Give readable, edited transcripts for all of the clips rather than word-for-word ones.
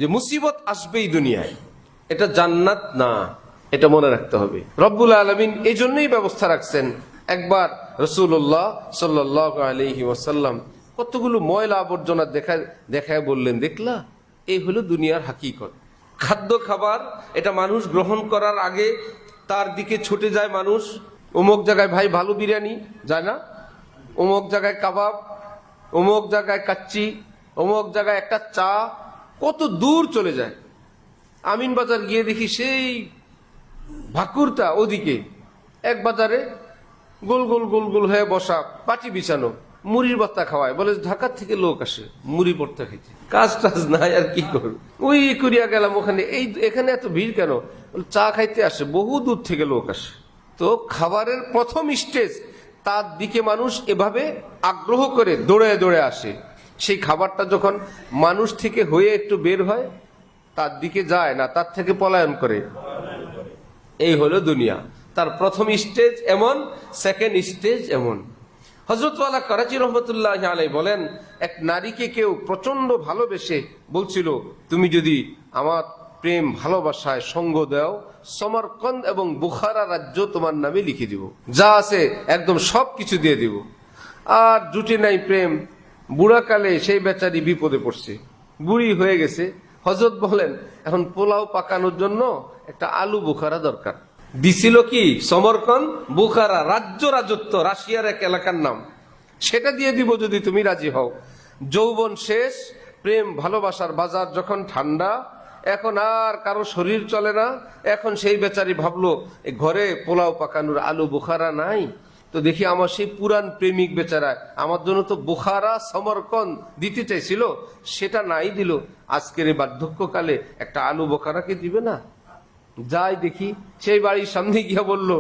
যে মুসিবত আসবেই দুনিয়ায়, এটা জান্নাত না, এটা মনে রাখতে হবে। রব্বুল আলামিন এই জন্যই ব্যবস্থা রাখছেন। একবার রাসূলুল্লাহ সাল্লাল্লাহু আলাইহি ওয়াসাল্লাম কতগুলো ময়লা আবর্জনা দেখায় বললেন, দেখলা, এই হলো দুনিয়ার হাকিকত। খাদ্য খাবার এটা মানুষ গ্রহণ করার আগে তার দিকে ছুটে যায় মানুষ। অমুক জায়গায় ভাই ভালো বিরিয়ানি যায় না, অমুক জায়গায় কাবাব, অমুক জায়গায় কাচ্চি, অমুক জায়গায় একটা চা, কত দূর চলে যায়। আমিন বাজার গিয়ে দেখি সেই ভাকুরটা ওদিকে, এক বাজারে গোল গোল গোল গোল হয়ে বসা, পাটি বিছানো, মুড়ির ভর্তা খাওয়ায়, বলে ঢাকার থেকে লোক আসে মুড়ি ভর্তা খাইতে, কাজ টাজ নাই আর কি করব। ওই করিয়া গেলাম ওখানে, এখানে এত ভিড় কেন? চা খাইতে আসে, বহু দূর থেকে লোক আসে। তো খাবারের প্রথম স্টেজ, তার দিকে মানুষ এভাবে আগ্রহ করে দৌড়ে দৌড়ে আসে। সেই খাবারটা যখন মানুষ থেকে হয়ে একটু বের হয়, তার দিকে যায় না, তার থেকে পলায়ন করে। এই হলো দুনিয়া। তার প্রথম স্টেজ এমন, সেকেন্ড স্টেজ এমন। হযরত ওয়ালা করাচি রহমতুল্লাহ আলাইহি বলেন, এক নারীকে কেউ প্রচন্ড ভালোবেসে বলছিল, তুমি যদি আমার প্রেম ভালোবাসায় সঙ্গ দাও, সমরকন্দ এবং বুখারা রাজ্য তোমার নামে লিখে দিব, যা আছে একদম সব কিছু দিয়ে দিব। আর জুটে নাই প্রেম, বুড়াকালে সেই বেচারি বিপদে পড়ছে, বুড়ি হয়ে গেছে। হযরত বলেন, এখন পোলাও পাকানোর জন্য একটা আলু বুখারা দরকার। দিছিল কি? সমরকন্দ বুখারা, রাজ্য, রাজত্ব, রাশিয়ার এক এলাকার নাম, সেটা দিয়ে দিব যদি তুমি রাজি হও। যৌবন শেষ, প্রেম ভালোবাসার বাজার যখন ঠান্ডা, এখন আর কারো শরীর চলে না। এখন সেই বেচারি ভাবলো, ঘরে পোলাও পাকানোর আলু বুখারা নাই, তো দেখি আমার সেই পুরান প্রেমিক বেচারা আমার জন্য তো বুখারা সমরকন্দ দিতে চাইছিল, সেটা নাই দিল। আজকের এই বার্ধক্যকালে একটা আলু বুখারাকে দিবে না? যাই দেখি, সেই বাড়ির সামনে গিয়ে বলল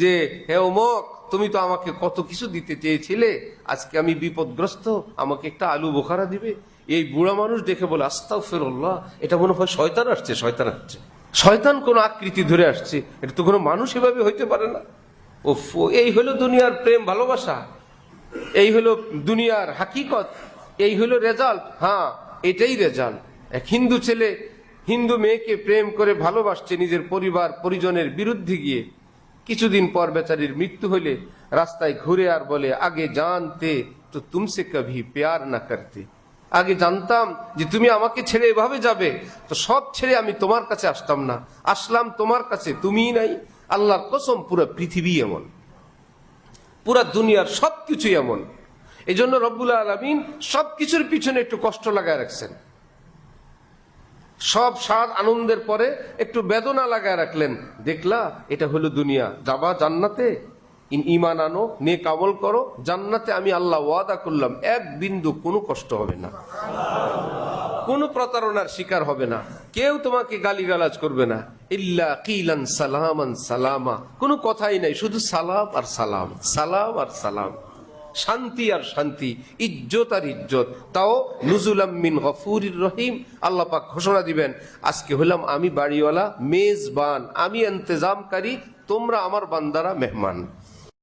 যে, হে অমুক, তুমি তো আমাকে কত কিছু দিতে চেয়েছিলে, আজকে আমি বিপদগ্রস্ত, আমাকে একটা আলু বুখারা দিবে? এই বুড়া মানুষ দেখে বলে, আস্তাগফিরুল্লাহ, এটা মনে হয় শয়তান আসছে, শয়তান আসছে, শয়তান কোন আকৃতি ধরে আসছে, এটা তো কোনো মানুষ এভাবে হইতে পারে না। ওফ, এই হলো দুনিয়ার প্রেম ভালোবাসা, এই হলো দুনিয়ার হাকিকত, এই হলো রেজাল্ট। হ্যাঁ, এটাই রেজাল্ট। এক হিন্দু ছেলে হিন্দু মেয়েকে প্রেম করে ভালোবাসছে নিজের পরিবার পরিজনের বিরুদ্ধে গিয়ে, কিছুদিন পর বেচারির মৃত্যু হইলে রাস্তায় ঘুরে আর বলে, আগে জানতে তো তুমসে কভি প্যার না করতে, আগে জানতাম যে তুমি আমাকে ছেড়ে এভাবে যাবে, তো সব ছেড়ে আমি তোমার কাছে আসতাম না, আসলাম তোমার কাছে, তুমিই নাই। আল্লাহর কসম, পুরো পৃথিবী এমন, পুরা দুনিয়ার সবকিছুই এমন। এই জন্য রব্বুল আলামিন সবকিছুর পিছনে একটু কষ্ট লাগায় রাখছেন। সব স্বাদ আনন্দের পরে একটু বেদনা লাগায় রাখলেন। দেখলা, এটা হলো দুনিয়া, যাবা জান্নাতে, ঈমান আনো, নেক আমল করো, জান্নাতে আমি আল্লাহ ওয়াদা করলাম এক বিন্দু কোনো কষ্ট হবে না, কোনো প্রতারণার শিকার হবে না, কেউ তোমাকে গালিগালাজ করবে না। ইল্লা কিলান সালামান সালামা, কোনো কথাই নাই, শুধু সালাম আর সালাম, সালাম আর সালাম, শান্তি আর শান্তি, ইজ্জত আর ইজ্জত, তাও নুজুলাম মিন গফুরির রহিম। আল্লাহ পাক ঘোষণা দিবেন, আজকে হলাম আমি বাড়িওয়ালা, মেজবান, আমি ইন্তজামকারী, তোমরা আমার বান্দারা মেহমান।